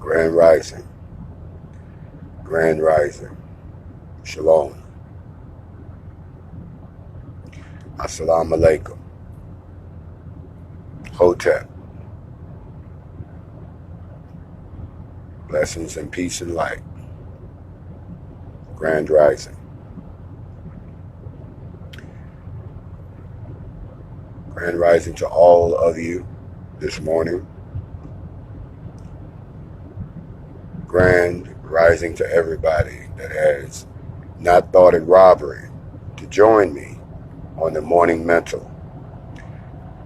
Grand Rising. Grand Rising. Shalom. Assalamu alaikum. Hotep. Blessings and peace and light. Grand Rising. Grand Rising to all of you this morning. Grand Rising to everybody that has not thought it robbery to join me on the morning mental.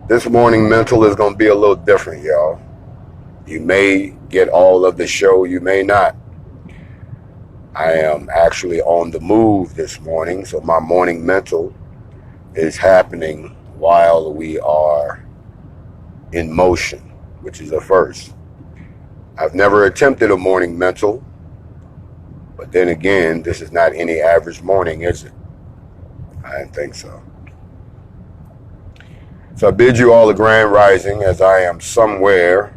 This morning mental is going to be a little different, y'all. You may get all of the show, you may not. I am actually on the move this morning, so my morning mental is happening while we are in motion, which is a first. I've never attempted a morning mental, but then again, this is not any average morning, is it? I didn't think so. So I bid you all a grand rising as I am somewhere,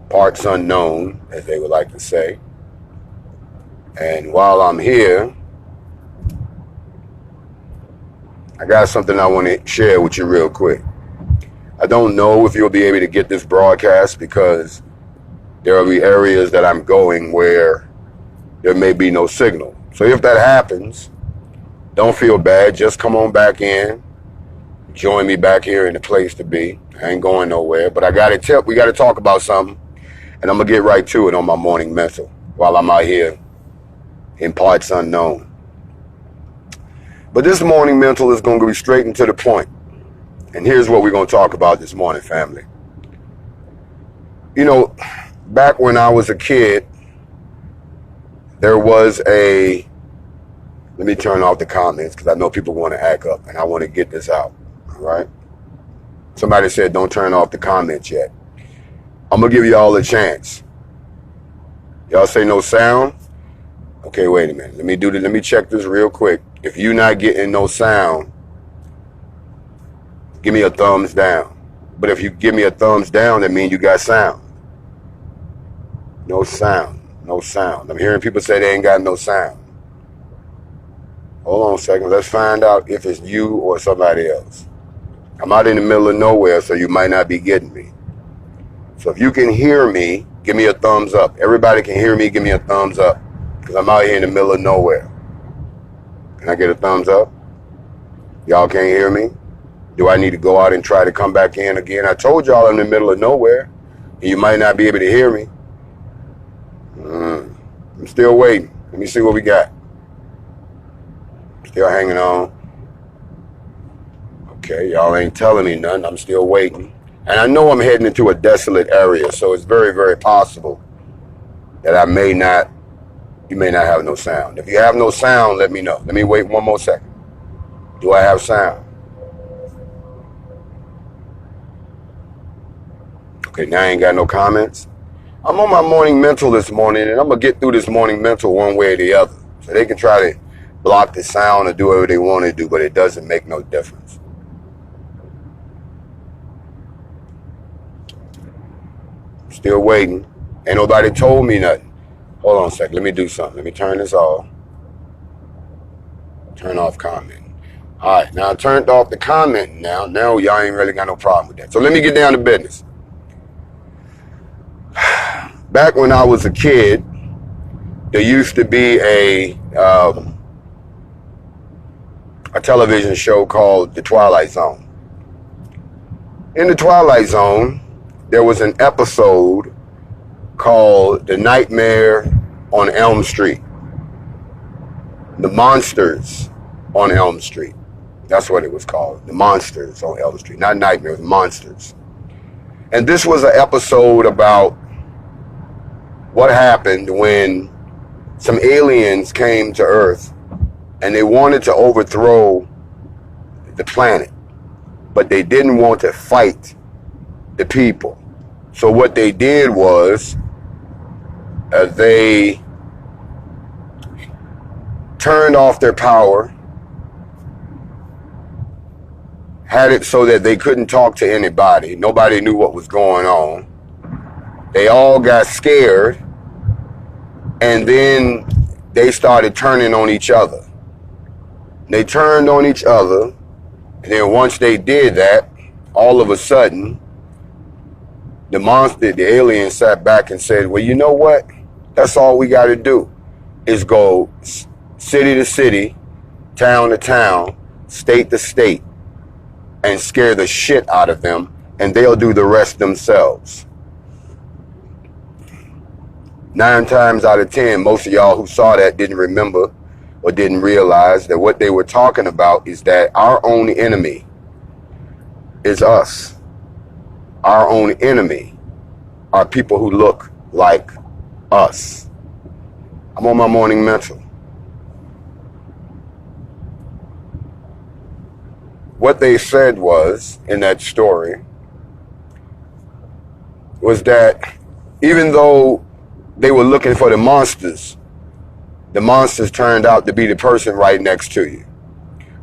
parts unknown, as they would like to say. And while I'm here, I got something I want to share with you real quick. I don't know if you'll be able to get this broadcast because there will be areas that I'm going where there may be no signal. So if that happens, don't feel bad. Just come on back in. Join me back here in the place to be. I ain't going nowhere. But I got to tell, we got to talk about something. And I'm going to get right to it on my morning mental while I'm out here in parts unknown. But this morning mental is going to be straight and to the point. And here's what we're going to talk about this morning, family. You know, back when I was a kid, there was a, let me turn off the comments because I know people want to act up and I want to get this out, all right? Somebody said don't turn off the comments yet. I'm going to give y'all a chance. Y'all say no sound? Okay, wait a minute. Let me check this real quick. If you're not getting no sound, give me a thumbs down. But if you give me a thumbs down, that means you got sound. No sound. No sound. I'm hearing people say they ain't got no sound. Hold on a second. Let's find out if it's you or somebody else. I'm out in the middle of nowhere, so you might not be getting me. So if you can hear me, give me a thumbs up. Everybody can hear me, give me a thumbs up. Because I'm out here in the middle of nowhere. Can I get a thumbs up? Y'all can't hear me? Do I need to go out and try to come back in again? I told y'all I'm in the middle of nowhere. And you might not be able to hear me. I'm still waiting. Let me see what we got. Still hanging on. Okay, y'all ain't telling me nothing. I'm still waiting. And I know I'm heading into a desolate area, so it's very, very possible that you may not have no sound. If you have no sound, let me know. Let me wait one more second. Do I have sound? Okay, now I ain't got no comments. I'm on my morning mental this morning, and I'm going to get through this morning mental one way or the other. So they can try to block the sound or do whatever they want to do, but it doesn't make no difference. Still waiting. Ain't nobody told me nothing. Hold on a second. Let me do something. Let me turn this off. Turn off comment. All right. Now I turned off the comment now. Now y'all ain't really got no problem with that. So let me get down to business. Back when I was a kid, there used to be a television show called The Twilight Zone. In The Twilight Zone, there was an episode called The Nightmare on Elm Street. The Monsters on Elm Street. That's what it was called. The Monsters on Elm Street. Not Nightmare, Monsters. And this was an episode about what happened when some aliens came to Earth and they wanted to overthrow the planet, but they didn't want to fight the people. So what they did was they turned off their power, had it so that they couldn't talk to anybody. Nobody knew what was going on. They all got scared, and then they started turning on each other. They turned on each other, and then once they did that, all of a sudden, the alien sat back and said, well, you know what? That's all we got to do is go city to city, town to town, state to state, and scare the shit out of them, and they'll do the rest themselves. 9 times out of 10, most of y'all who saw that didn't remember or didn't realize that what they were talking about is that our own enemy is us. Our own enemy are people who look like us. I'm on my morning mental. What they said was, in that story, was that even though they were looking for the monsters turned out to be the person right next to you.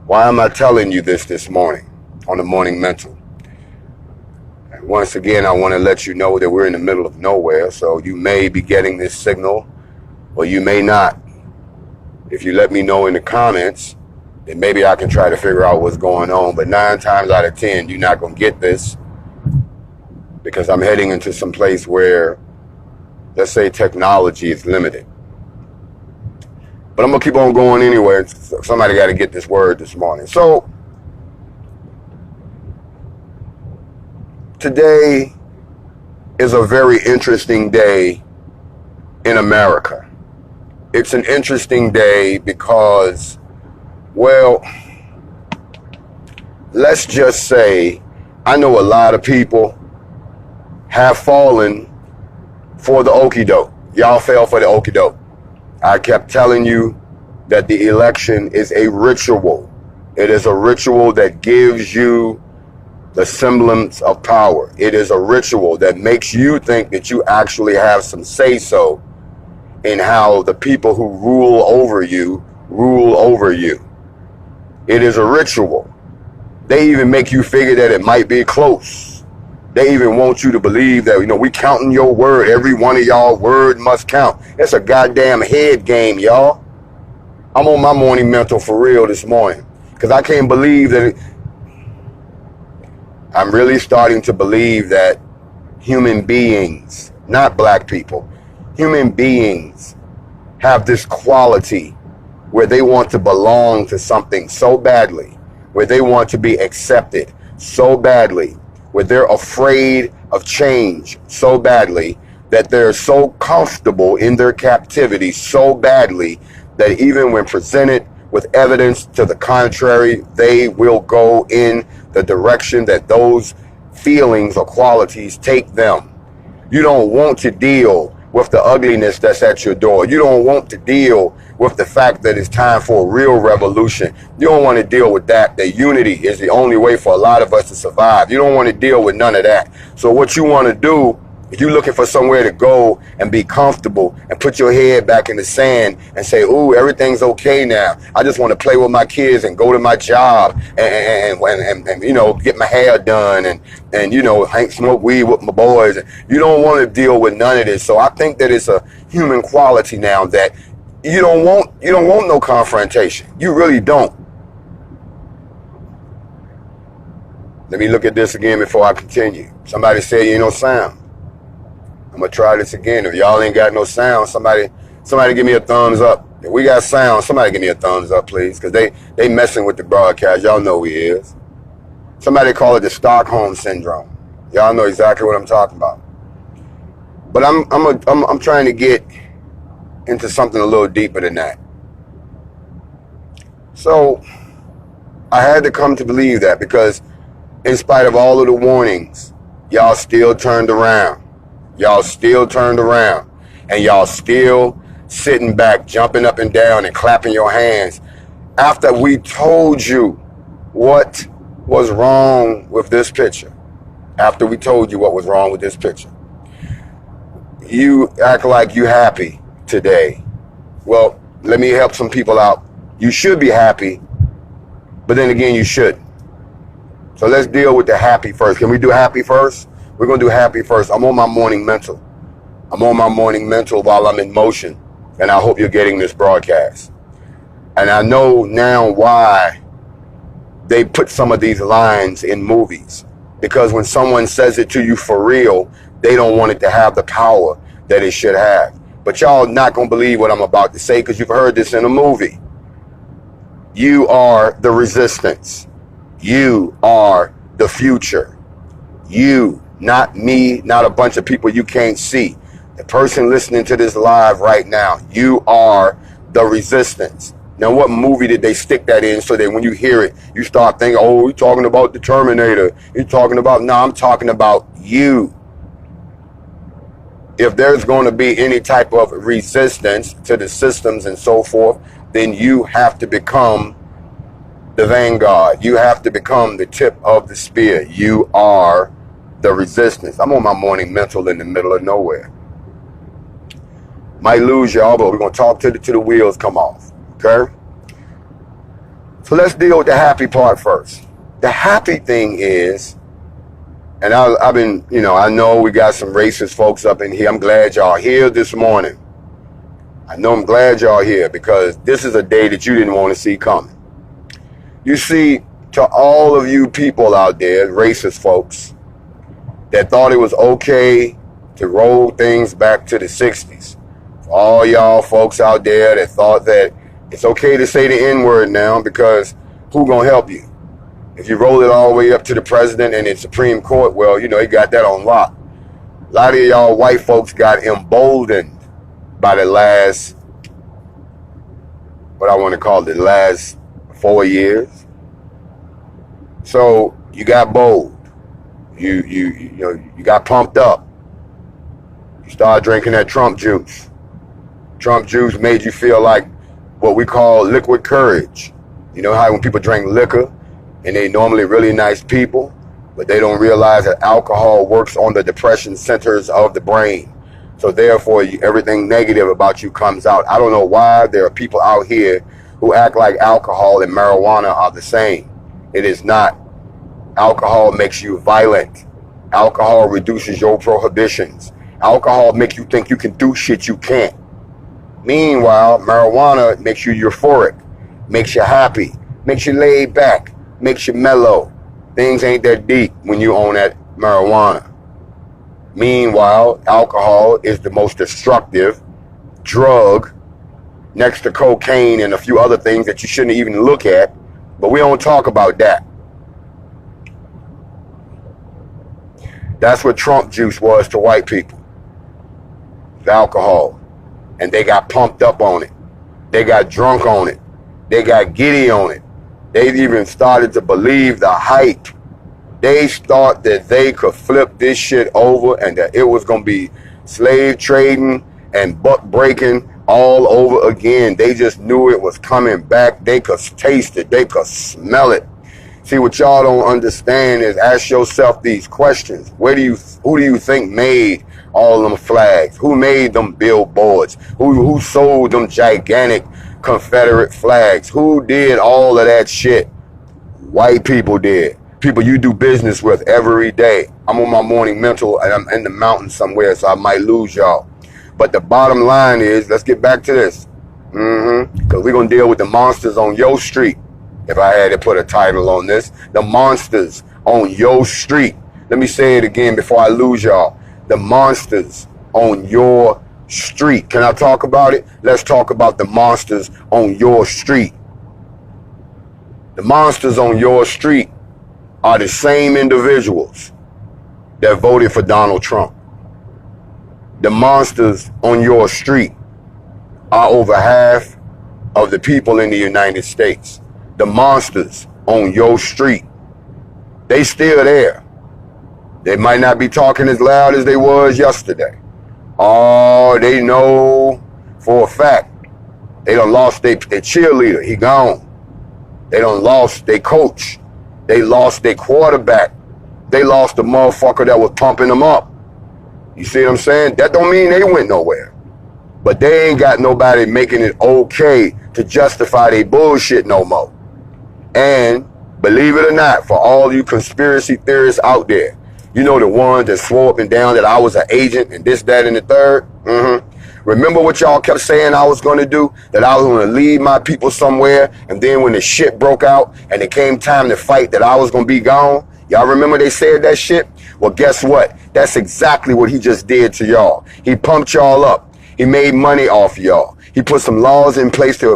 Why am I telling you this morning on the morning mental? And once again, I want to let you know that we're in the middle of nowhere, so you may be getting this signal or you may not. If you let me know in the comments, then maybe I can try to figure out what's going on. But 9 times out of 10, you're not going to get this, because I'm heading into some place where, let's say, technology is limited. But I'm going to keep on going anyway. Somebody got to get this word this morning. So, today is a very interesting day in America. It's an interesting day because, well, let's just say I know a lot of people have fallen for the okie doke. Y'all fell for the okie doke. I kept telling you that the election is a ritual. It is a ritual that gives you the semblance of power. It is a ritual that makes you think that you actually have some say-so in how the people who rule over you rule over you. It is a ritual. They even make you figure that it might be close. They even want you to believe that, we counting your word. Every one of y'all word must count. It's a goddamn head game, y'all. I'm on my morning mental for real this morning, because I can't believe that I'm really starting to believe that human beings, not black people, human beings have this quality where they want to belong to something so badly, where they want to be accepted so badly, where they're afraid of change so badly, that they're so comfortable in their captivity so badly that even when presented with evidence to the contrary, they will go in the direction that those feelings or qualities take them. You don't want to deal with the ugliness that's at your door. You don't want to deal with the fact that it's time for a real revolution. You don't want to deal with that unity is the only way for a lot of us to survive. You don't want to deal with none of that. So what you want to do, if you're looking for somewhere to go and be comfortable and put your head back in the sand and say, ooh, everything's okay now. I just want to play with my kids and go to my job and get my hair done and smoke weed with my boys. You don't want to deal with none of this. So I think that it's a human quality now that you don't want no confrontation. You really don't. Let me look at this again before I continue. Somebody said you ain't no sound. I'm gonna try this again. If y'all ain't got no sound, somebody give me a thumbs up. If we got sound, somebody give me a thumbs up, please, because they messing with the broadcast. Y'all know who he is. Somebody call it the Stockholm Syndrome. Y'all know exactly what I'm talking about. But I'm trying to get into something a little deeper than that. So I had to come to believe that, because in spite of all of the warnings, y'all still turned around. Y'all still turned around, and y'all still sitting back, jumping up and down and clapping your hands after we told you what was wrong with this picture. After we told you what was wrong with this picture, you act like you happy today. Well, let me help some people out. You should be happy, but then again, you shouldn't. So let's deal with the happy first. Can we do happy first? We're going to do happy first. I'm on my morning mental. I'm on my morning mental while I'm in motion, and I hope you're getting this broadcast. And I know now why they put some of these lines in movies, because when someone says it to you for real, they don't want it to have the power that it should have. But y'all not gonna believe what I'm about to say, because you've heard this in a movie. You are the resistance. You are the future. You, not me, not a bunch of people you can't see. The person listening to this live right now, you are the resistance. Now, what movie did they stick that in so that when you hear it, you start thinking, oh, you're talking about the Terminator. You're talking about, no, I'm talking about you. If there's going to be any type of resistance to the systems and so forth, then you have to become the vanguard. You have to become the tip of the spear. You are the resistance. I'm on my morning mental in the middle of nowhere. Might lose y'all, but we're going to talk till the wheels come off. Okay? So let's deal with the happy part first. The happy thing is, and I've been, I know we got some racist folks up in here. I'm glad y'all here this morning. I know I'm glad y'all here, because this is a day that you didn't want to see coming. You see, to all of you people out there, racist folks, that thought it was okay to roll things back to the 60s. For all y'all folks out there that thought that it's okay to say the N-word now, because who gonna help you? If you roll it all the way up to the president and the Supreme Court, well, he got that on lock. A lot of y'all white folks got emboldened by the last, what I want to call the last 4 years. So you got bold. You got pumped up. You started drinking that Trump juice. Trump juice made you feel like what we call liquid courage. You know how when people drink liquor, and they normally really nice people, but they don't realize that alcohol works on the depression centers of the brain. So therefore, everything negative about you comes out. I don't know why there are people out here who act like alcohol and marijuana are the same. It is not. Alcohol makes you violent. Alcohol reduces your prohibitions. Alcohol makes you think you can do shit you can't. Meanwhile, marijuana makes you euphoric, makes you happy, makes you laid back, makes you mellow. Things ain't that deep when you own that marijuana. Meanwhile, alcohol is the most destructive drug next to cocaine and a few other things that you shouldn't even look at, but we don't talk about that. That's what Trump juice was to white people. It's alcohol. And they got pumped up on it. They got drunk on it. They got giddy on it. They even started to believe the hype. They thought that they could flip this shit over and that it was going to be slave trading and buck breaking all over again. They just knew it was coming back. They could taste it. They could smell it. See, what y'all don't understand is, ask yourself these questions. Who do you think made all them flags? Who made them billboards? Who sold them gigantic Confederate flags? Who did all of that shit? White people did. People you do business with every day. I'm on my morning mental and I'm in the mountains somewhere, so I might lose y'all. But the bottom line is, let's get back to this. Because we're going to deal with the monsters on your street. If I had to put a title on this, the monsters on your street. Let me say it again before I lose y'all. The monsters on your street. Can I talk about it? Let's talk about the monsters on your street. The monsters on your street are the same individuals that voted for Donald Trump. The monsters on your street are over half of the people in the United States. The monsters on your street, they still there. They might not be talking as loud as they was yesterday. Oh, they know for a fact they done lost their cheerleader. He gone. They done lost their coach. They lost their quarterback. They lost the motherfucker that was pumping them up. You see what I'm saying? That don't mean they went nowhere. But they ain't got nobody making it okay to justify their bullshit no more. And believe it or not, for all you conspiracy theorists out there, You know, the ones that swore up and down that I was an agent and this, that, and the third? Remember what y'all kept saying I was going to do? That I was going to lead my people somewhere, and then when the shit broke out and it came time to fight, that I was going to be gone? Y'all remember they said that shit? Well, guess what? That's exactly what he just did to y'all. He pumped y'all up. He made money off y'all. He put some laws in place to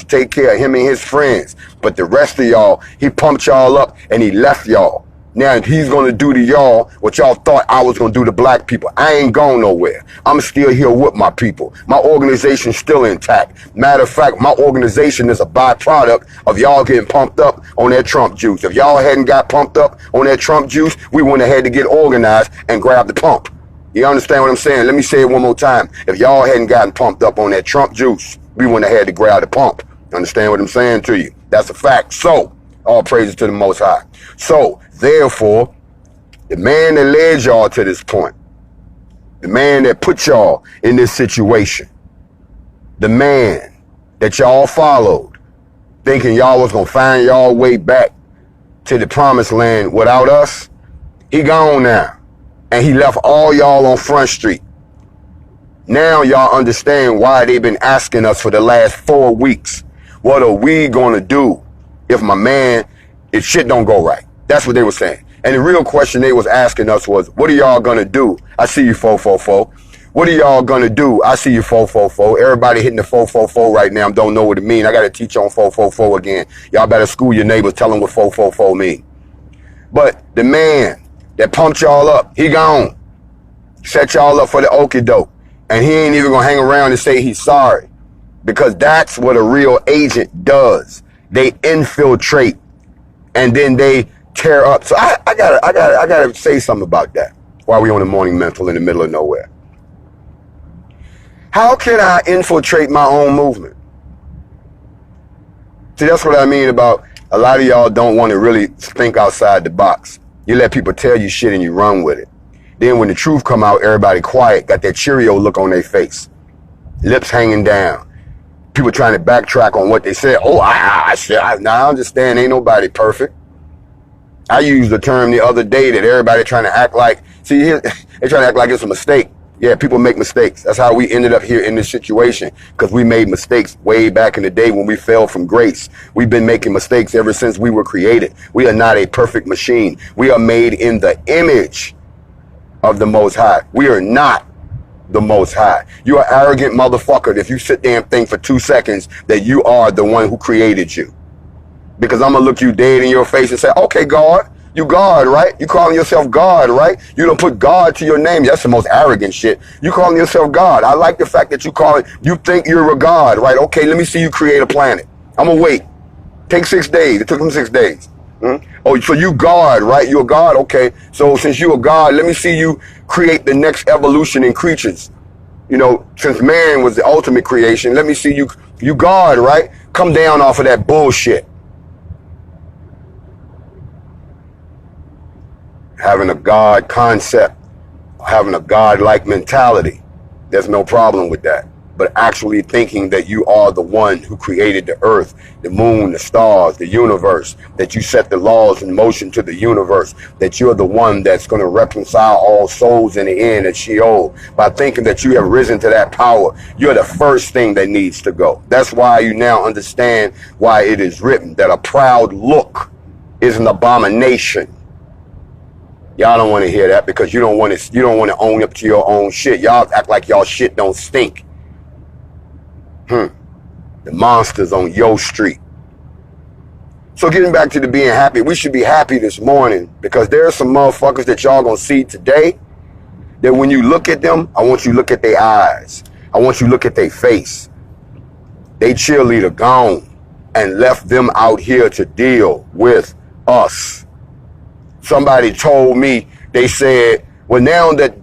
take care of him and his friends. But the rest of y'all, he pumped y'all up and he left y'all. Now he's going to do to y'all what y'all thought I was going to do to black people. I ain't going nowhere. I'm still here with my people. My organization's still intact. Matter of fact, my organization is a byproduct of y'all getting pumped up on that Trump juice. If y'all hadn't got pumped up on that Trump juice, we wouldn't have had to get organized and grab the pump. You understand what I'm saying? Let me say it one more time. If y'all hadn't gotten pumped up on that Trump juice, we wouldn't have had to grab the pump. Understand what I'm saying to you? That's a fact. So, all praises to the Most High. So, therefore, the man that led y'all to this point, the man that put y'all in this situation, the man that y'all followed, thinking y'all was going to find y'all way back to the promised land without us, he gone now. And he left all y'all on Front Street. Now y'all understand why they've been asking us for the last 4 weeks. What are we going to do if shit don't go right? That's what they were saying. And the real question they was asking us was, what are y'all going to do? I see you 444. What are y'all going to do? I see you 444. Everybody hitting the 444 right now don't know what it mean. I got to teach on 444 again. Y'all better school your neighbors, tell them what 444 mean. But the man that pumped y'all up, he gone. Set y'all up for the okie doke. And he ain't even gonna hang around and say he's sorry. Because that's what a real agent does. They infiltrate and then they tear up. So I gotta say something about that while we on the morning mental in the middle of nowhere. How can I infiltrate my own movement? See, that's what I mean about a lot of y'all don't want to really think outside the box. You let people tell you shit and you run with it. Then when the truth come out, everybody quiet, got that Cheerio look on their face. Lips hanging down. People trying to backtrack on what they said. Oh, I understand ain't nobody perfect. I used the term the other day that everybody trying to act like, see, they trying to act like it's a mistake. Yeah, people make mistakes. That's how we ended up here in this situation, because we made mistakes way back in the day when we fell from grace. We've been making mistakes ever since we were created. We are not a perfect machine. We are made in the image of the Most High. We are not the Most High. You are arrogant motherfucker if you sit there and think for 2 seconds that you are the one who created you. Because I'm going to look you dead in your face and say, okay, God, you God, right? You calling yourself God, right? You don't put God to your name. That's the most arrogant shit. You calling yourself God. I like the fact that you think you're a God, right? Okay, let me see you create a planet. I'm going to wait. Take 6 days. It took them 6 days. Oh, so you God, right? You're a God? Okay. So since you're a God, let me see you create the next evolution in creatures. You know, since man was the ultimate creation, let me see you God, right? Come down off of that bullshit. Having a God concept, having a God-like mentality, there's no problem with that. But actually thinking that you are the one who created the earth, the moon, the stars, the universe, that you set the laws in motion to the universe, that you're the one that's going to reconcile all souls in the end at Sheol. By thinking that you have risen to that power, you're the first thing that needs to go. That's why you now understand why it is written that a proud look is an abomination. Y'all don't want to hear that because you don't want to own up to your own shit. Y'all act like y'all shit don't stink. The monsters on your street. So getting back to the being happy, we should be happy this morning because there are some motherfuckers that y'all gonna see today that when you look at them, I want you to look at their eyes. I want you to look at their face. They cheerleader gone and left them out here to deal with us. Somebody told me, they said, well, now that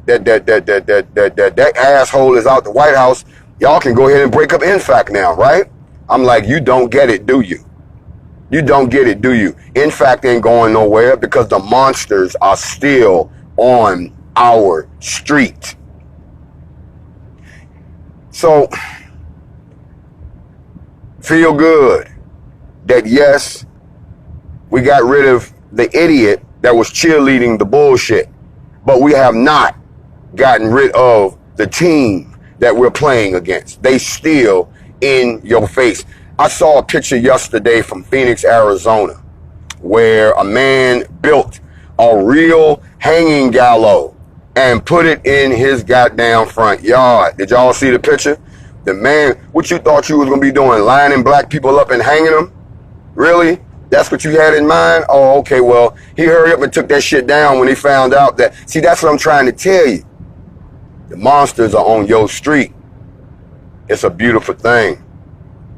asshole is out the White House, y'all can go ahead and break up INFAC now, right? I'm like, you don't get it, do you? You don't get it, do you? INFAC ain't going nowhere because the monsters are still on our street. So, feel good that yes, we got rid of the idiot that was cheerleading the bullshit. But we have not gotten rid of the team that we're playing against. They still in your face. I saw a picture yesterday from Phoenix, Arizona, where a man built a real hanging gallows and put it in his goddamn front yard. Did y'all see the picture? The man, what you thought you was gonna be doing, lining black people up and hanging them? Really? That's what you had in mind? Oh, okay, well, he hurried up and took that shit down when he found out that, see, that's what I'm trying to tell you. The monsters are on your street. It's a beautiful thing.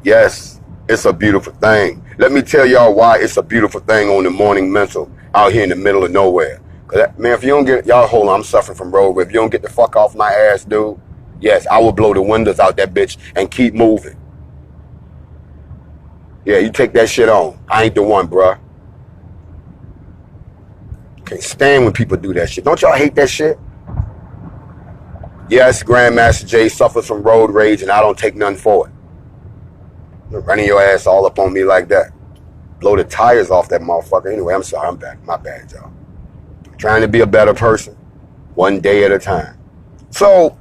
Yes, it's a beautiful thing. Let me tell y'all why it's a beautiful thing on the morning mental out here in the middle of nowhere. Cause man, if you don't get, y'all hold on, I'm suffering from road, but if you don't get the fuck off my ass, dude, yes, I will blow the windows out that bitch and keep moving. Yeah, you take that shit on. I ain't the one, bruh. Can't stand when people do that shit. Don't y'all hate that shit? Yes, Grandmaster Jay suffers from road rage and I don't take none for it. You're running your ass all up on me like that. Blow the tires off that motherfucker. Anyway, I'm sorry, I'm back. My bad, y'all. Trying to be a better person, one day at a time. So,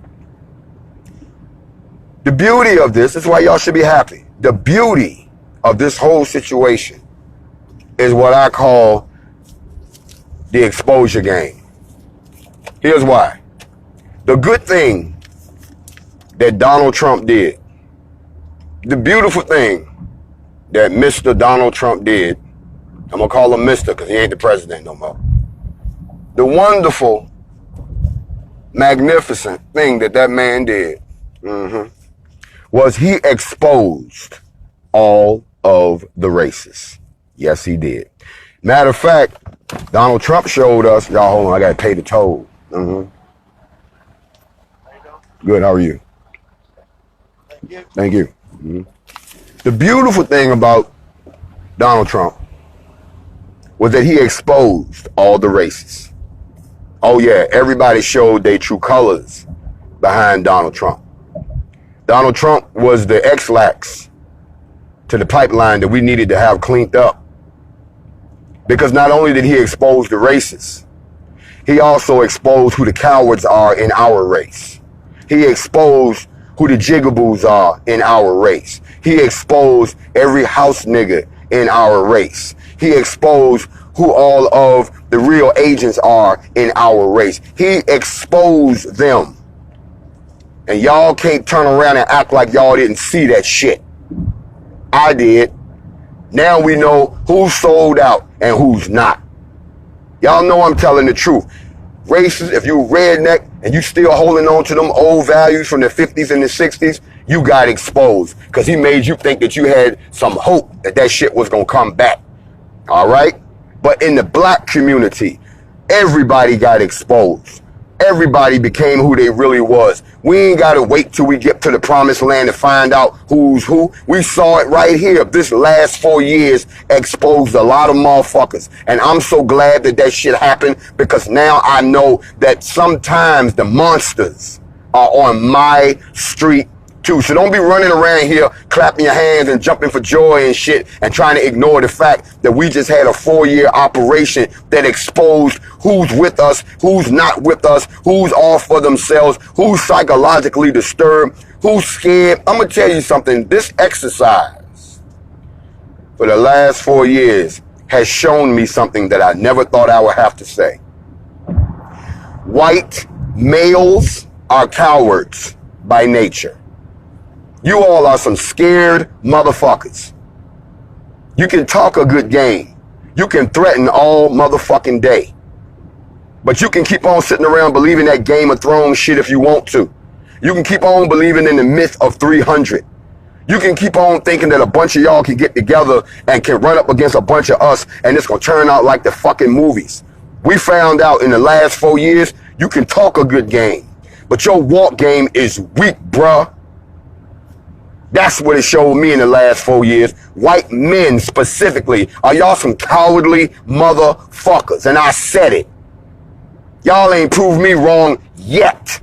the beauty of this is why y'all should be happy. The beauty of this whole situation is what I call the exposure game. Here's why. The good thing that Donald Trump did, the beautiful thing that Mr. Donald Trump did, I'm going to call him Mr. because he ain't the president no more. The wonderful, magnificent thing that that man did was he exposed all of the races. Yes, he did. Matter of fact, Donald Trump showed us, y'all hold on, I got to pay the toll. Good, how are you? Thank you. Thank you. The beautiful thing about Donald Trump was that he exposed all the races. Oh yeah, everybody showed their true colors behind Donald Trump. Donald Trump was the X-lax to the pipeline that we needed to have cleaned up. Because not only did he expose the races, he also exposed who the cowards are in our race. He exposed who the jigaboos are in our race. He exposed every house nigga in our race. He exposed who all of the real agents are in our race. He exposed them. And y'all can't turn around and act like y'all didn't see that shit. I did. Now we know who's sold out and who's not. Y'all know I'm telling the truth. Races, if you redneck and you still holding on to them old values from the 50s and the 60s, you got exposed. Because he made you think that you had some hope that that shit was going to come back. All right? But in the black community, everybody got exposed. Everybody became who they really was. We ain't got to wait till we get to the promised land to find out who's who. We saw it right here. This last 4 years exposed a lot of motherfuckers. And I'm so glad that that shit happened because now I know that sometimes the monsters are on my street too. So don't be running around here clapping your hands and jumping for joy and shit and trying to ignore the fact that we just had a 4-year operation that exposed who's with us, who's not with us, who's all for themselves, who's psychologically disturbed, who's scared. I'm going to tell you something. This exercise for the last 4 years has shown me something that I never thought I would have to say. White males are cowards by nature. You all are some scared motherfuckers. You can talk a good game. You can threaten all motherfucking day. But you can keep on sitting around believing that Game of Thrones shit if you want to. You can keep on believing in the myth of 300. You can keep on thinking that a bunch of y'all can get together and can run up against a bunch of us and it's going to turn out like the fucking movies. We found out in the last 4 years, you can talk a good game. But your walk game is weak, bruh. That's what it showed me in the last 4 years. White men specifically are y'all some cowardly motherfuckers. And I said it. Y'all ain't proved me wrong yet.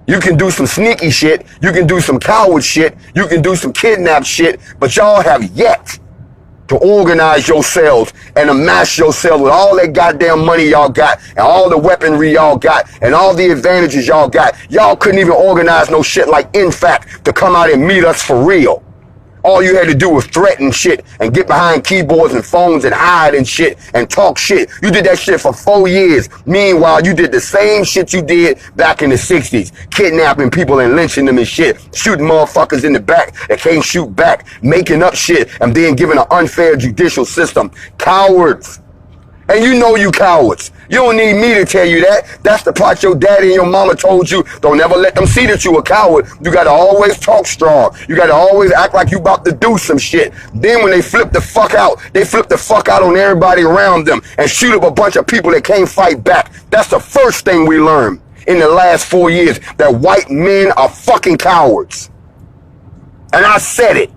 You can do some sneaky shit. You can do some coward shit. You can do some kidnap shit. But y'all have yet to organize yourselves and amass yourselves with all that goddamn money y'all got and all the weaponry y'all got and all the advantages y'all got. Y'all couldn't even organize no shit like In Fact to come out and meet us for real. All you had to do was threaten shit and get behind keyboards and phones and hide and shit and talk shit. You did that shit for 4 years. Meanwhile, you did the same shit you did back in the 60s. Kidnapping people and lynching them and shit. Shooting motherfuckers in the back that can't shoot back. Making up shit and then giving an unfair judicial system. Cowards. And you know you cowards. You don't need me to tell you that. That's the part your daddy and your mama told you. Don't ever let them see that you a coward. You gotta always talk strong. You gotta always act like you about to do some shit. Then when they flip the fuck out, they flip the fuck out on everybody around them and shoot up a bunch of people that can't fight back. That's the first thing we learned in the last 4 years, that white men are fucking cowards. And I said it.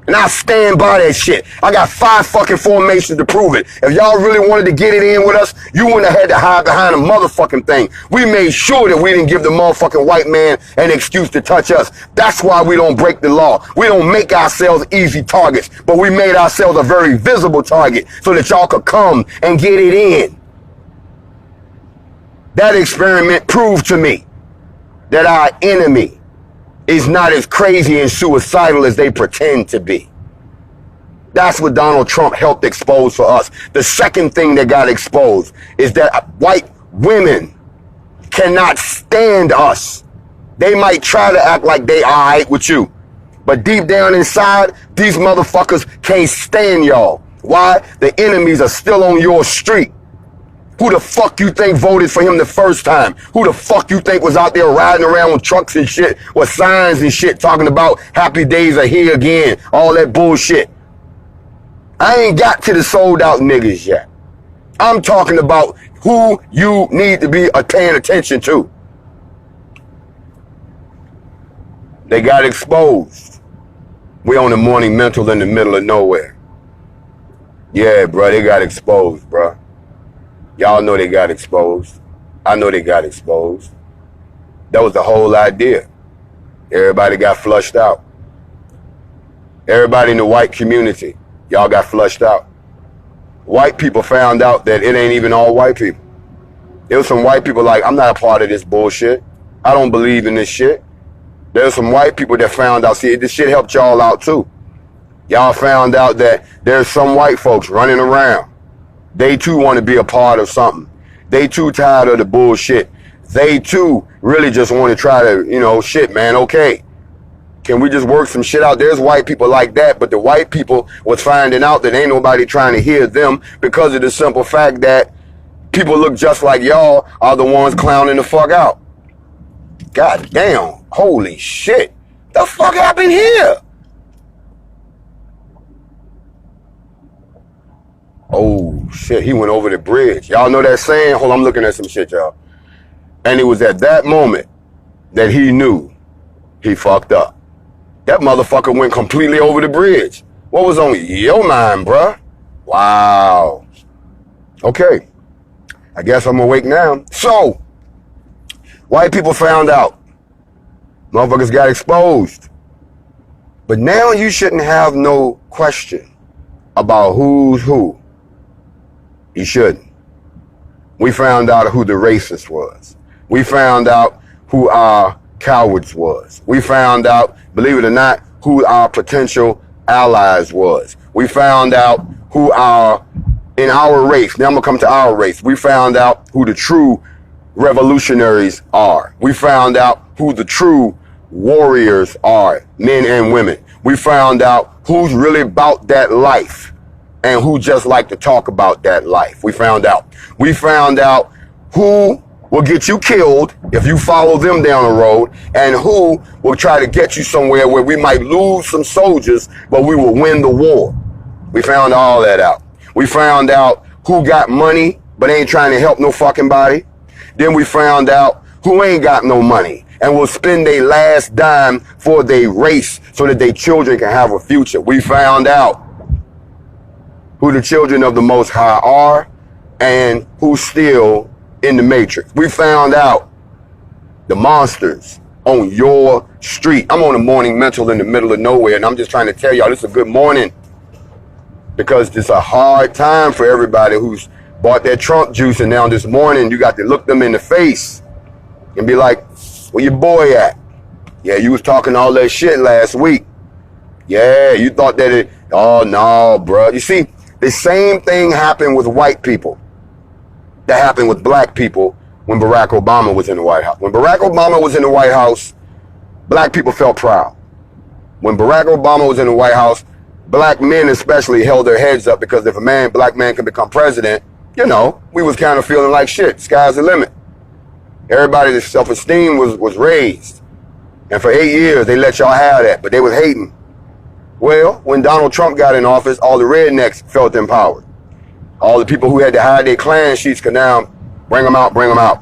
And I stand by that shit. I got 5 fucking formations to prove it. If y'all really wanted to get it in with us, you wouldn't have had to hide behind a motherfucking thing. We made sure that we didn't give the motherfucking white man an excuse to touch us. That's why we don't break the law. We don't make ourselves easy targets, but we made ourselves a very visible target so that y'all could come and get it in. That experiment proved to me that our enemy is not as crazy and suicidal as they pretend to be. That's what Donald Trump helped expose for us. The second thing that got exposed is that white women cannot stand us. They might try to act like they alright with you, but deep down inside, these motherfuckers can't stand y'all. Why? The enemies are still on your street. Who the fuck you think voted for him the first time? Who the fuck you think was out there riding around with trucks and shit, with signs and shit talking about happy days are here again, all that bullshit? I ain't got to the sold out niggas yet. I'm talking about who you need to be paying attention to. They got exposed. We on the morning mental in the middle of nowhere. Yeah, bro, they got exposed, bro. Y'all know they got exposed. I know they got exposed. That was the whole idea. Everybody got flushed out. Everybody in the white community, y'all got flushed out. White people found out that it ain't even all white people. There was some white people like, I'm not a part of this bullshit. I don't believe in this shit. There's some white people that found out, see, this shit helped y'all out too. Y'all found out that there's some white folks running around. They too want to be a part of something. They too tired of the bullshit. They too really just want to try to, shit, man, okay. Can we just work some shit out? There's white people like that, but the white people was finding out that ain't nobody trying to hear them because of the simple fact that people look just like y'all are the ones clowning the fuck out. God damn, holy shit. The fuck happened here? Oh, shit, he went over the bridge. Y'all know that saying? Hold on, I'm looking at some shit, y'all. And it was at that moment that he knew he fucked up. That motherfucker went completely over the bridge. What was on your mind, bruh? Wow. Okay. I guess I'm awake now. So, white people found out. Motherfuckers got exposed. But now you shouldn't have no question about who's who. You shouldn't. We found out who the racist was. We found out who our cowards was. We found out, believe it or not, who our potential allies was. We found out who in our race, now I'm gonna come to our race, we found out who the true revolutionaries are. We found out who the true warriors are, men and women. We found out who's really about that life and who just like to talk about that life. We found out. We found out who will get you killed if you follow them down the road, and who will try to get you somewhere where we might lose some soldiers, but we will win the war. We found all that out. We found out who got money, but ain't trying to help no fucking body. Then we found out who ain't got no money and will spend their last dime for their race so that their children can have a future. We found out who the children of the Most High are and who's still in the Matrix. We found out the monsters on your street. I'm on a morning mental in the middle of nowhere, and I'm just trying to tell y'all this is a good morning. because it's a hard time for everybody who's bought that Trump juice, and now this morning you got to look them in the face and be like, where your boy at? Yeah, you was talking all that shit last week. Yeah, you thought that it, oh no, bro. You see, the same thing happened with white people that happened with black people when Barack Obama was in the White House. When Barack Obama was in the White House, black people felt proud. When Barack Obama was in the White House, black men especially held their heads up, because if a black man can become president, you know, we was kind of feeling like shit. Sky's the limit. Everybody's self-esteem was raised. And for 8 years, they let y'all have that, but they was hating. Well, when Donald Trump got in office, all the rednecks felt empowered. All the people who had to hide their Klan sheets could now bring them out, bring them out.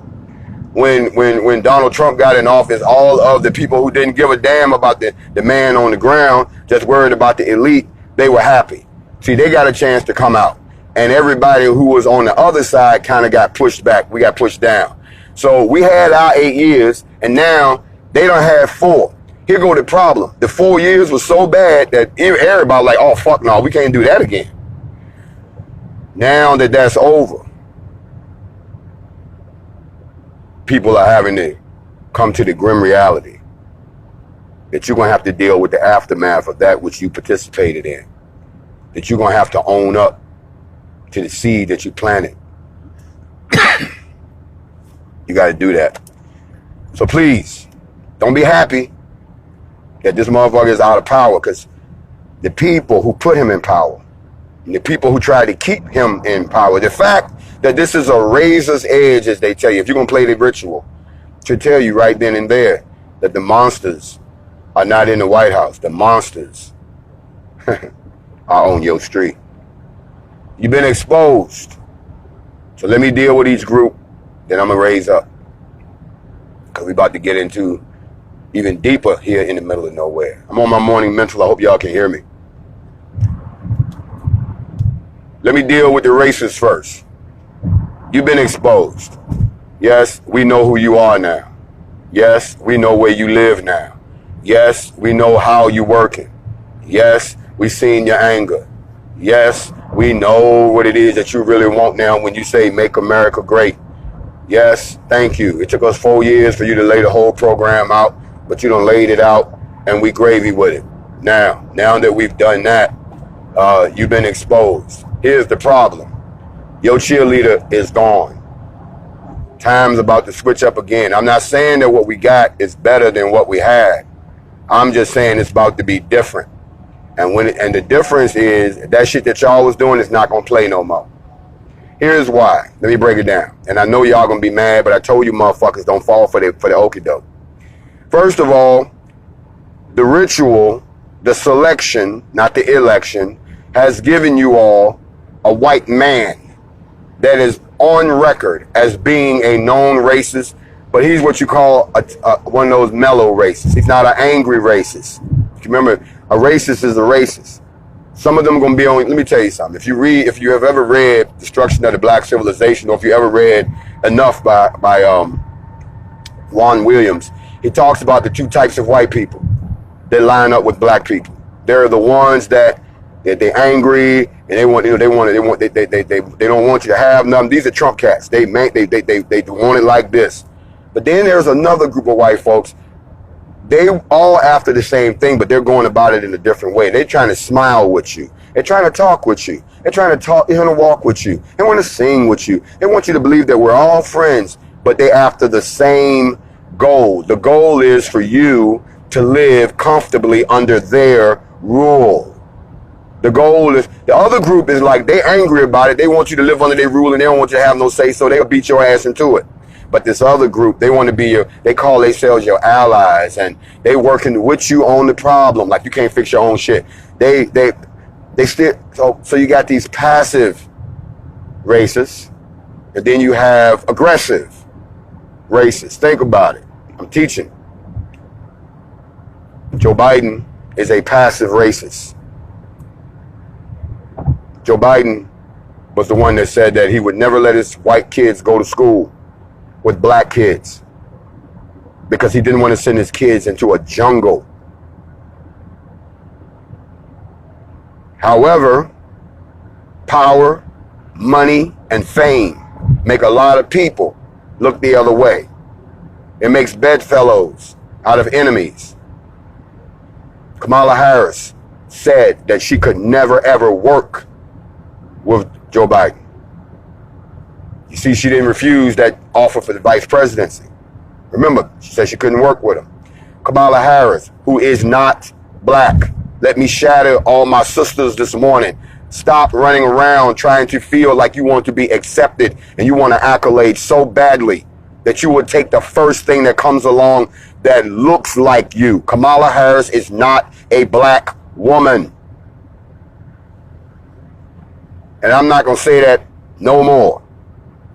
When Donald Trump got in office, all of the people who didn't give a damn about the man on the ground, just worried about the elite, they were happy. See, they got a chance to come out. And everybody who was on the other side kind of got pushed back. We got pushed down. So we had our 8 years, and now they don't have 4. Here go the problem. The 4 years was so bad that everybody like, oh, fuck no, we can't do that again. Now that that's over, people are having to come to the grim reality that you're going to have to deal with the aftermath of that which you participated in. That you're going to have to own up to the seed that you planted. You got to do that. So please, don't be happy that this motherfucker is out of power, because the people who put him in power, and the people who try to keep him in power, the fact that this is a razor's edge, as they tell you, if you're going to play the ritual, to tell you right then and there that the monsters are not in the White House. The monsters are on your street. You've been exposed. So let me deal with each group, then I'm going to raise up. Because we're about to get into even deeper here in the middle of nowhere. I'm on my morning mental. I hope y'all can hear me. Let me deal with the racists first. You've been exposed. Yes, we know who you are now. Yes, we know where you live now. Yes, we know how you're working. Yes, we've seen your anger. Yes, we know what it is that you really want now when you say make America great. Yes, thank you. It took us 4 years for you to lay the whole program out, but you done laid it out and we gravy with it. Now that we've done that, you've been exposed. Here's the problem. Your cheerleader is gone. Time's about to switch up again. I'm not saying that what we got is better than what we had. I'm just saying it's about to be different. And the difference is that shit that y'all was doing is not gonna play no more. Here's why. Let me break it down. And I know y'all gonna be mad, but I told you motherfuckers don't fall for the okie doke. First of all, the ritual, the selection, not the election, has given you all a white man that is on record as being a known racist, but he's what you call one of those mellow racists. He's not an angry racist. Remember, a racist is a racist. Some of them are going to be on, let me tell you something. If you have ever read Destruction of the Black Civilization, or if you ever read enough by Juan Williams, he talks about the 2 types of white people that line up with black people. They're the ones that they're angry and they don't want you to have nothing. These are Trump cats. They want it like this. But then there's another group of white folks. They all after the same thing, but they're going about it in a different way. They're trying to smile with you. They're trying to talk with you. They're trying to walk with you. They want to sing with you. They want you to believe that we're all friends, but they're after the same goal. The goal is for you to live comfortably under their rule. The goal is, the other group is like, they angry about it. They want you to live under their rule and they don't want you to have no say, so they'll beat your ass into it. But this other group, they want to be they call themselves your allies, and they working with you on the problem. Like you can't fix your own shit. They still, so you got these passive racists, and then you have aggressive racists. Think about it. I'm teaching. Joe Biden is a passive racist. Joe Biden was the one that said that he would never let his white kids go to school with black kids because he didn't want to send his kids into a jungle. However, Power, money, and fame make a lot of people look the other way. It makes bedfellows out of enemies. Kamala Harris said that she could never ever work with Joe Biden. You see, she didn't refuse that offer for the vice presidency. Remember, she said she couldn't work with him. Kamala Harris, who is not black. Let me shatter all my sisters this morning. Stop running around trying to feel like you want to be accepted and you want an accolade so badly that you would take the first thing that comes along that looks like you. Kamala Harris is not a black woman. And I'm not going to say that no more.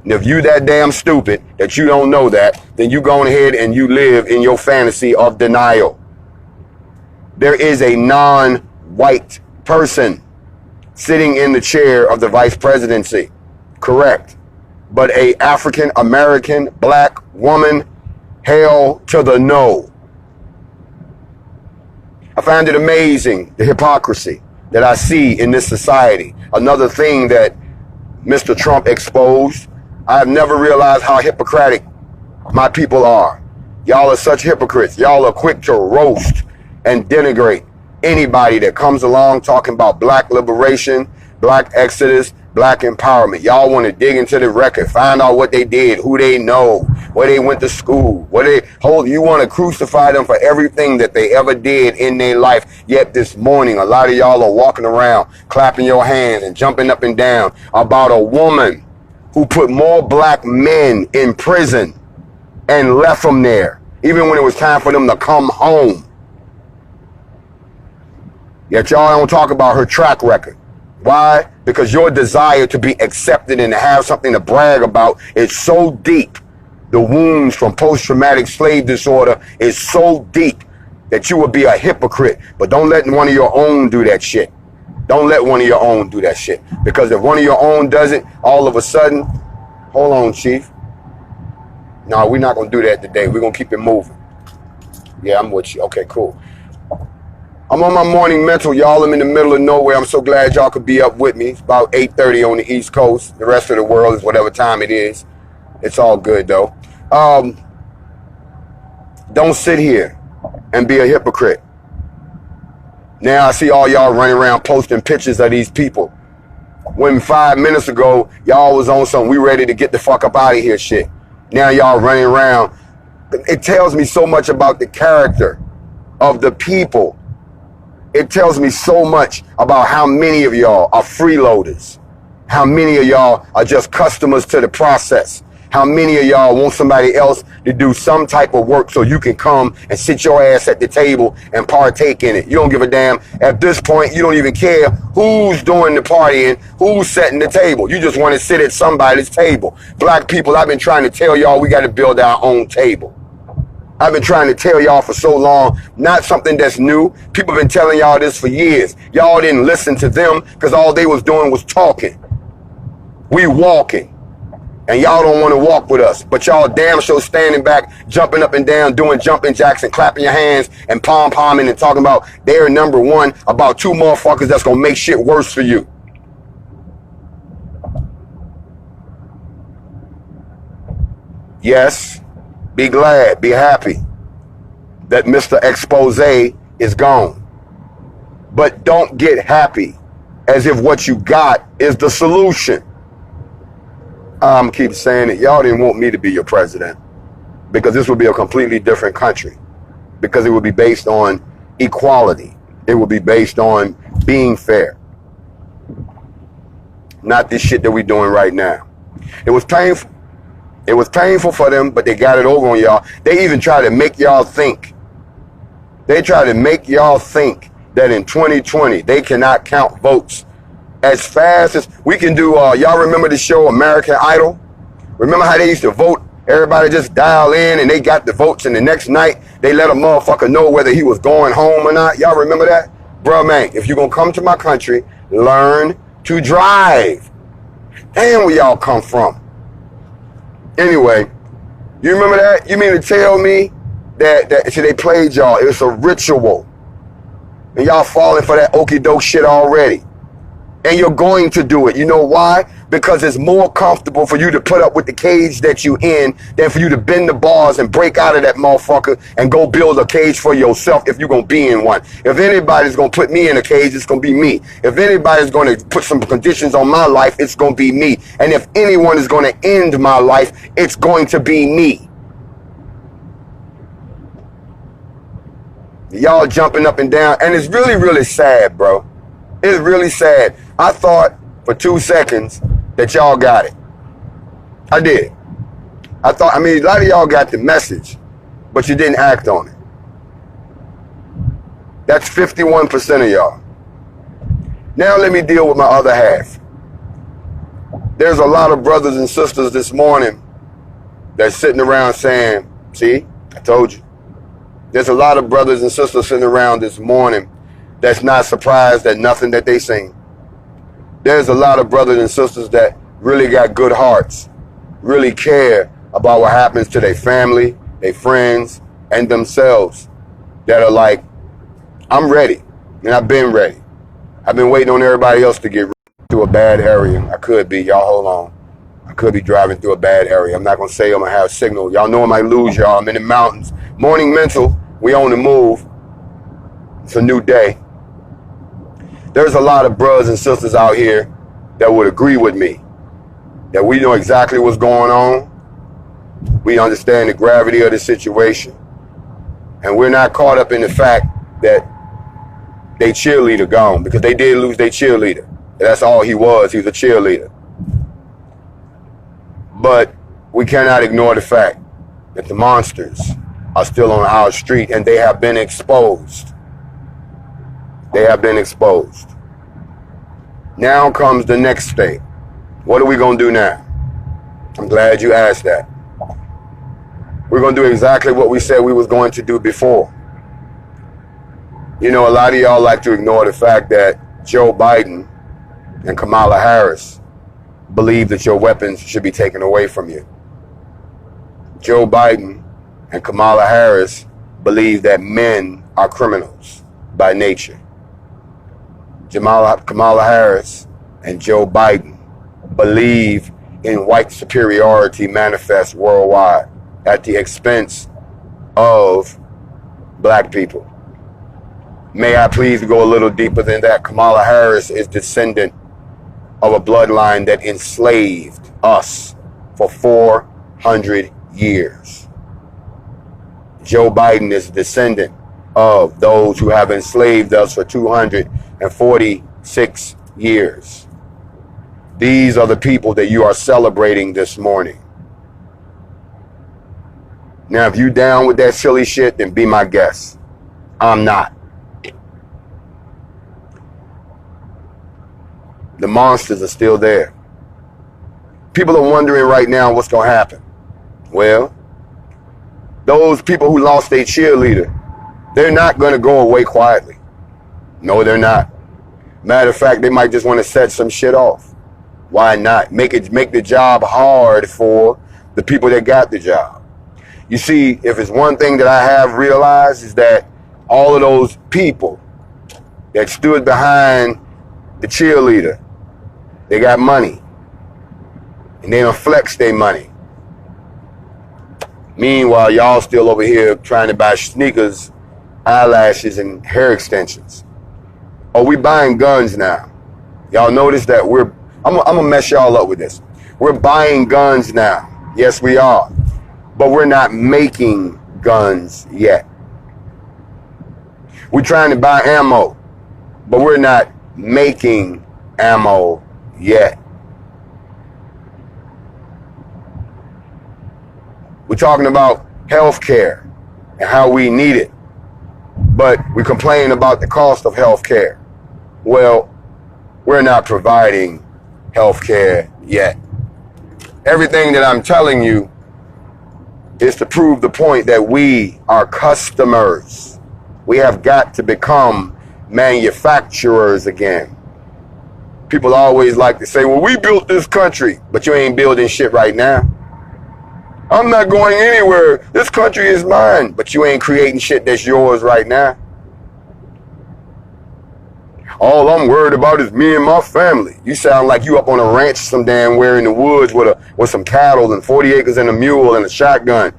And if you that damn stupid that you don't know that, then you go ahead and you live in your fantasy of denial. There is a non-white person sitting in the chair of the vice presidency. Correct. But a African American black woman, hell to the no. I find it amazing, the hypocrisy that I see in this society. Another thing that Mr. Trump exposed. I've never realized how hypocritic my people are. Y'all are such hypocrites. Y'all are quick to roast and denigrate anybody that comes along talking about black liberation, black exodus, black empowerment. Y'all want to dig into the record, find out what they did, who they know, where they went to school, what they hold. You want to crucify them for everything that they ever did in their life. Yet this morning, a lot of y'all are walking around, clapping your hands and jumping up and down about a woman who put more black men in prison and left them there, even when it was time for them to come home. Yet y'all don't talk about her track record. Why? Because your desire to be accepted and to have something to brag about is so deep. The wounds from post-traumatic slave disorder is so deep that you would be a hypocrite. But don't let one of your own do that shit. Don't let one of your own do that shit. Because if one of your own does it, all of a sudden, hold on, Chief. No, we're not going to do that today. We're going to keep it moving. Yeah, I'm with you. Okay, cool. I'm on my morning mental, y'all. I'm in the middle of nowhere. I'm so glad y'all could be up with me. It's about 8:30 on the East Coast. The rest of the world is whatever time it is. It's all good, though. Don't sit here and be a hypocrite. Now I see all y'all running around posting pictures of these people. When 5 minutes ago, y'all was on some we ready to get the fuck up out of here shit. Now y'all running around. It tells me so much about the character of the people. It tells me so much about how many of y'all are freeloaders. How many of y'all are just customers to the process. How many of y'all want somebody else to do some type of work so you can come and sit your ass at the table and partake in it? You don't give a damn. At this point, you don't even care who's doing the partying, who's setting the table. You just want to sit at somebody's table. Black people, I've been trying to tell y'all we got to build our own table. I've been trying to tell y'all for so long, not something that's new. People have been telling y'all this for years. Y'all didn't listen to them because all they was doing was talking. We walking. And y'all don't want to walk with us. But y'all damn sure standing back, jumping up and down, doing jumping jacks and clapping your hands and pom-pomming and talking about they're number one about two motherfuckers that's going to make shit worse for you. Yes, be glad, be happy that Mr. Expose is gone. But don't get happy as if what you got is the solution. I'm keep saying it. Y'all didn't want me to be your president because this would be a completely different country, because it would be based on equality. It would be based on being fair. Not this shit that we're doing right now. It was painful. It was painful for them, but they got it over on y'all. They even try to make y'all think. They try to make y'all think that in 2020 they cannot count votes as fast as we can do. Y'all remember the show American Idol? Remember how they used to vote? Everybody just dial in and they got the votes, and the next night they let a motherfucker know whether he was going home or not. Y'all remember that? Bruh, man, if you're gonna come to my country, learn to drive. Damn, where y'all come from? Anyway, you remember that? You mean to tell me that see, they played y'all? It was a ritual. And y'all falling for that okie doke shit already. And you're going to do it. You know why? Because it's more comfortable for you to put up with the cage that you in than for you to bend the bars and break out of that motherfucker and go build a cage for yourself if you're going to be in one. If anybody's going to put me in a cage, it's going to be me. If anybody's going to put some conditions on my life, it's going to be me. And if anyone is going to end my life, it's going to be me. Y'all jumping up and down. And it's really, really sad, bro. It's really sad. I thought for 2 seconds that y'all got it. I did. A lot of y'all got the message, but you didn't act on it. That's 51% of y'all. Now let me deal with my other half. There's a lot of brothers and sisters this morning that's sitting around saying, see, I told you. There's a lot of brothers and sisters sitting around this morning that's not surprised at nothing that they seen. There's a lot of brothers and sisters that really got good hearts, really care about what happens to their family, their friends, and themselves, that are like, I'm ready, and I've been ready. I've been waiting on everybody else to get through a bad area. I could be, y'all hold on. I could be driving through a bad area. I'm not going to say I'm going to have signal. Y'all know I might lose y'all. I'm in the mountains. Morning mental, we on the move. It's a new day. There's a lot of brothers and sisters out here that would agree with me, that we know exactly what's going on. We understand the gravity of the situation. And we're not caught up in the fact that they cheerleader gone, because they did lose their cheerleader. That's all he was. He was a cheerleader. But we cannot ignore the fact that the monsters are still on our street, and they have been exposed. They have been exposed. Now comes the next state. What are we going to do now? I'm glad you asked that. We're going to do exactly what we said we was going to do before. You know, a lot of y'all like to ignore the fact that Joe Biden and Kamala Harris believe that your weapons should be taken away from you. Joe Biden and Kamala Harris believe that men are criminals by nature. Kamala Harris and Joe Biden believe in white superiority manifest worldwide at the expense of black people. May I please go a little deeper than that? Kamala Harris is descendant of a bloodline that enslaved us for 400 years. Joe Biden is a descendant of those who have enslaved us for 246 years. These are the people that you are celebrating this morning. Now, if you down with that silly shit, then be my guest. I'm not. The monsters are still there. People are wondering right now what's going to happen. Well, those people who lost their cheerleader, they're not going to go away quietly. No, they're not. Matter of fact, they might just want to set some shit off. Why not? Make the job hard for the people that got the job. You see, if it's one thing that I have realized, is that all of those people that stood behind the cheerleader, they got money. And they don't flex their money. Meanwhile, y'all still over here trying to buy sneakers, eyelashes, and hair extensions. Oh, we buying guns now. Y'all notice that I'm gonna mess y'all up with this. We're buying guns now. Yes, we are. But we're not making guns yet. We're trying to buy ammo, but we're not making ammo yet. We're talking about healthcare and how we need it, but we complain about the cost of healthcare. Well, we're not providing healthcare yet. Everything that I'm telling you is to prove the point that we are customers. We have got to become manufacturers again. People always like to say, well, we built this country, but you ain't building shit right now. I'm not going anywhere. This country is mine, but you ain't creating shit that's yours right now. All I'm worried about is me and my family. You sound like you up on a ranch some damn where in the woods with some cattle and 40 acres and a mule and a shotgun.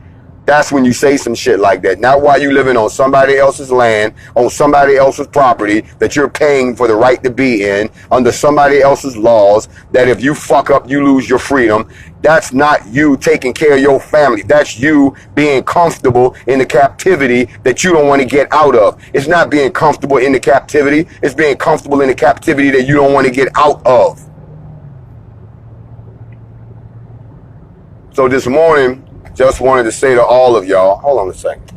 That's when you say some shit like that. Not while you living on somebody else's land, on somebody else's property that you're paying for the right to be in, under somebody else's laws, that if you fuck up, you lose your freedom. That's not you taking care of your family. That's you being comfortable in the captivity that you don't want to get out of. It's not being comfortable in the captivity. It's being comfortable in the captivity that you don't want to get out of. So this morning, just wanted to say to all of y'all, hold on a second.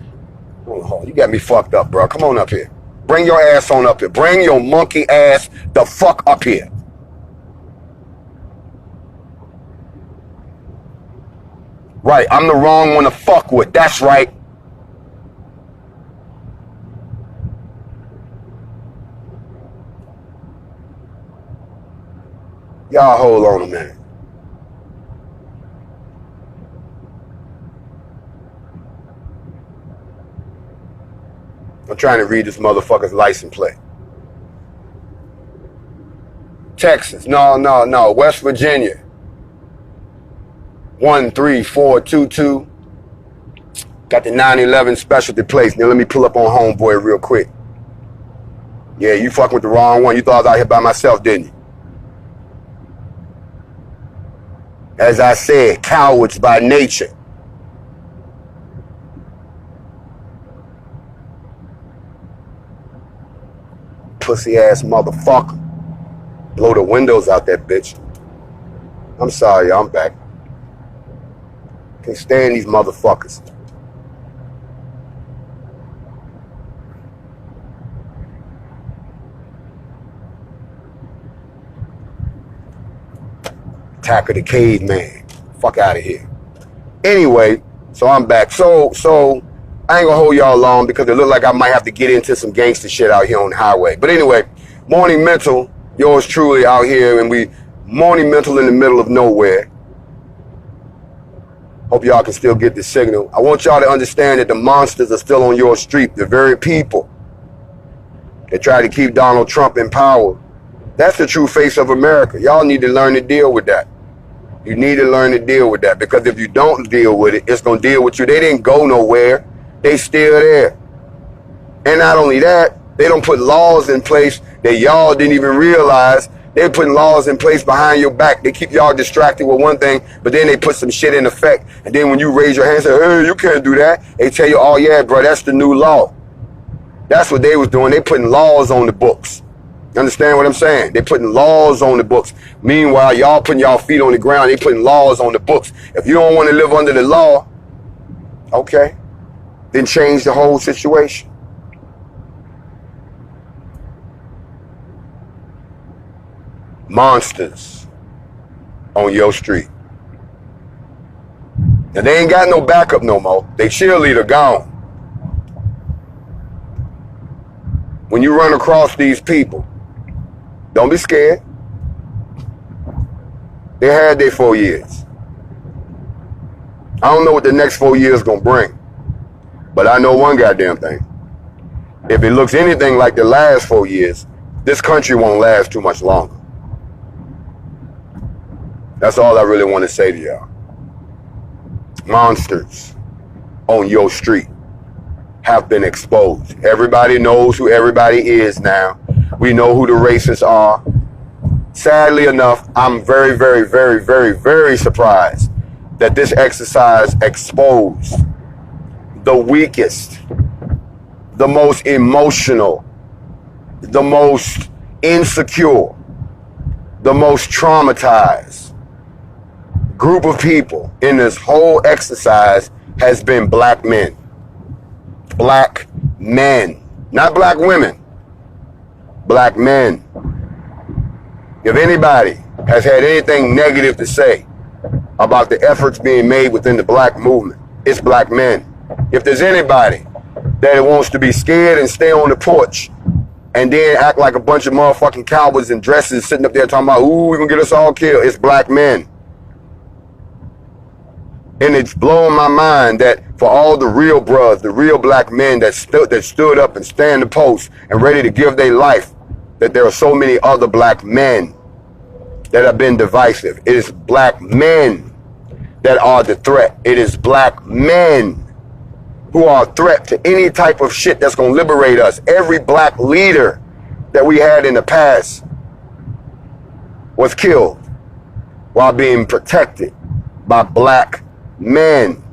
Hold on. You got me fucked up, bro. Come on up here. Bring your ass on up here. Bring your monkey ass the fuck up here. Right, I'm the wrong one to fuck with. That's right. Y'all hold on a minute. I'm trying to read this motherfucker's license plate. Texas. No. West Virginia. 13422. Got the 911 specialty place. Now let me pull up on homeboy real quick. Yeah, you fucking with the wrong one. You thought I was out here by myself, didn't you? As I said, cowards by nature. Pussy ass motherfucker. Blow the windows out that bitch. I'm sorry, I'm back. Can't stand these motherfuckers. Attack of the caveman. Fuck out of here. Anyway, so I'm back. So I ain't gonna hold y'all long because it look like I might have to get into some gangster shit out here on the highway. But anyway, morning mental, yours truly out here, and we morning mental in the middle of nowhere. Hope y'all can still get the signal. I want y'all to understand that the monsters are still on your street. The very people that try to keep Donald Trump in power. That's the true face of America. Y'all need to learn to deal with that. You need to learn to deal with that, because if you don't deal with it, it's going to deal with you. They didn't go nowhere. They still there. And not only that, they don't put laws in place that y'all didn't even realize. They're putting laws in place behind your back. They keep y'all distracted with one thing, but then they put some shit in effect. And then when you raise your hand and say, hey, you can't do that, they tell you, oh yeah, bro, that's the new law. That's what they was doing. They putting laws on the books. You understand what I'm saying? They putting laws on the books. Meanwhile, y'all putting y'all feet on the ground. They putting laws on the books. If you don't want to live under the law, okay, then change the whole situation. Monsters on your street. Now they ain't got no backup no more. They cheerleader gone. When you run across these people, don't be scared. They had their 4 years. I don't know what the next 4 years gonna bring, but I know one goddamn thing. If it looks anything like the last 4 years, this country won't last too much longer. That's all I really want to say to y'all. Monsters on your street have been exposed. Everybody knows who everybody is now. We know who the racists are. Sadly enough, I'm very, very, very, very, very surprised that this exercise exposed the weakest, the most emotional, the most insecure, the most traumatized group of people in this whole exercise has been black men. Black men. Not black women. Black men. If anybody has had anything negative to say about the efforts being made within the black movement, it's black men. If there's anybody that wants to be scared and stay on the porch and then act like a bunch of motherfucking cowards in dresses sitting up there talking about, ooh, we're gonna get us all killed, it's black men. And it's blowing my mind that for all the real bros, the real black men that stood up and stand the post and ready to give their life that there are so many other black men that have been divisive. It is black men that are the threat. It is black men who are a threat to any type of shit that's going to liberate us. Every black leader that we had in the past was killed while being protected by black men.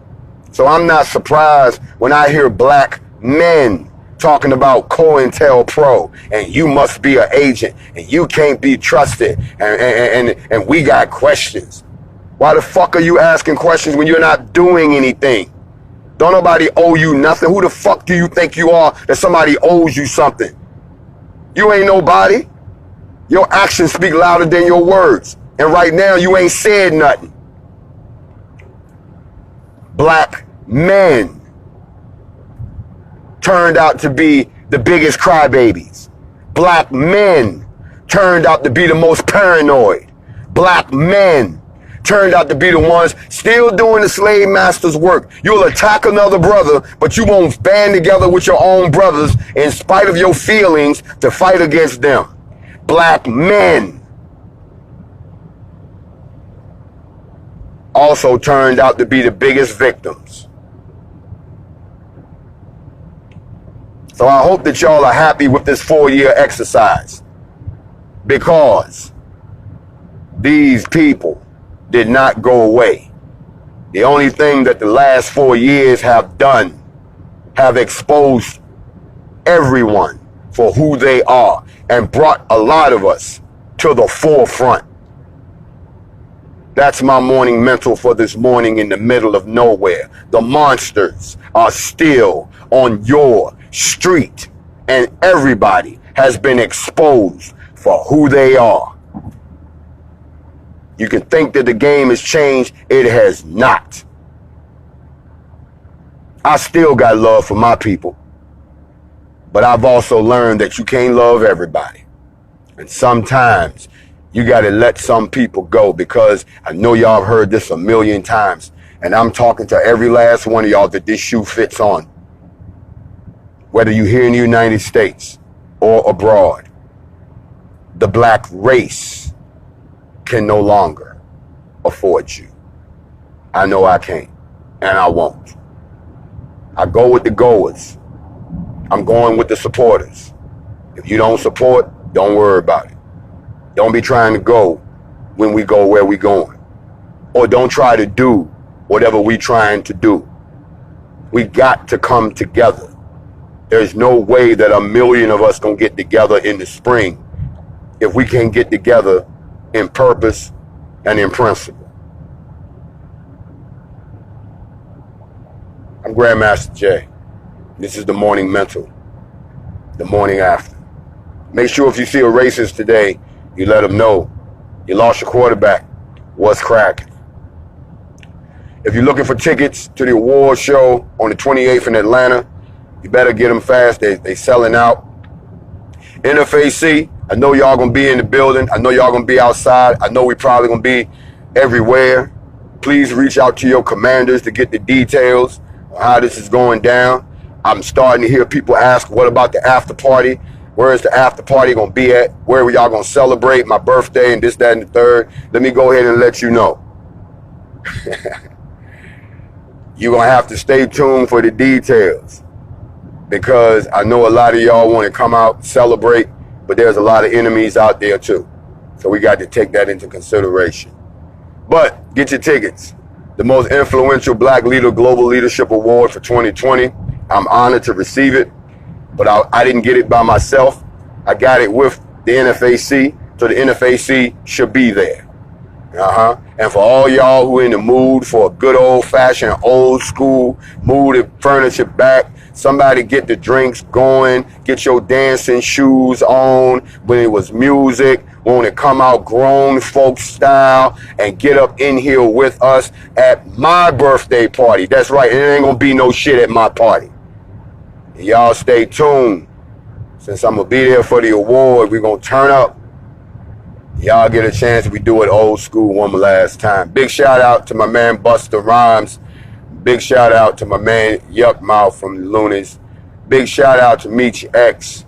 So I'm not surprised when I hear black men talking about COINTELPRO and you must be an agent and you can't be trusted and we got questions. Why the fuck are you asking questions when you're not doing anything? Don't nobody owe you nothing. Who the fuck do you think you are that somebody owes you something? You ain't nobody. Your actions speak louder than your words. And right now you ain't said nothing. Black men turned out to be the biggest crybabies. Black men turned out to be the most paranoid. Black men turned out to be the ones still doing the slave master's work. You'll attack another brother, but you won't band together with your own brothers in spite of your feelings to fight against them. Black men also turned out to be the biggest victims. So I hope that y'all are happy with this 4-year exercise, because these people did not go away. The only thing that the last 4 years have done have exposed everyone for who they are and brought a lot of us to the forefront. That's my morning mental for this morning in the middle of nowhere. The monsters are still on your street, and everybody has been exposed for who they are. You can think that the game has changed. It has not. I still got love for my people, but I've also learned that you can't love everybody. And sometimes you got to let some people go, because I know y'all have heard this a million times, and I'm talking to every last one of y'all that this shoe fits on. Whether you're here in the United States or abroad, the black race can no longer afford you. I know I can't, and I won't. I go with the goers. I'm going with the supporters. If you don't support, don't worry about it. Don't be trying to go when we go where we going. Or don't try to do whatever we trying to do. We got to come together. There's no way that 1 million of us gonna get together in the spring if we can't get together in purpose and in principle. I'm Grandmaster Jay. This is the morning mental, the morning after. Make sure if you see a racist today, you let them know you lost your quarterback. What's cracking? If you're looking for tickets to the award show on the 28th in Atlanta, you better get them fast. They selling out. NFAC, I know y'all gonna be in the building. I know y'all gonna be outside. I know we probably gonna be everywhere. Please reach out to your commanders to get the details on how this is going down. I'm starting to hear people ask, what about the after party? Where is the after party gonna be at? Where are y'all gonna celebrate my birthday and this, that, and the third? Let me go ahead and let you know. You're gonna have to stay tuned for the details, because I know a lot of y'all want to come out, celebrate, but there's a lot of enemies out there too. So we got to take that into consideration. But get your tickets. The most influential Black Leader Global Leadership Award for 2020. I'm honored to receive it, but I didn't get it by myself. I got it with the NFAC, so the NFAC should be there. And for all y'all who in the mood for a good old-fashioned, old-school, move the furniture back, somebody get the drinks going, get your dancing shoes on when it was music, want to come out grown folks style and get up in here with us at my birthday party. That's right, it ain't gonna be no shit at my party. Y'all stay tuned. Since I'm gonna be there for the award, we're gonna turn up. Y'all get a chance, we do it old school one last time. Big shout out to my man Busta Rhymes. Big shout out to my man Yuck Mouth from the Loonies. Big shout out to Meech X.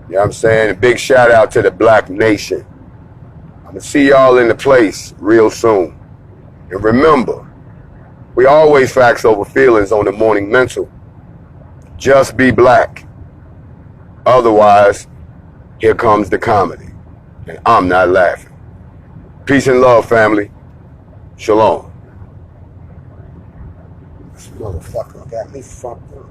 You know what I'm saying? A big shout out to the Black Nation. I'm going to see y'all in the place real soon. And remember, we always facts over feelings on the morning mental. Just be black. Otherwise, here comes the comedy. And I'm not laughing. Peace and love, family. Shalom. This motherfucker got me fucked up.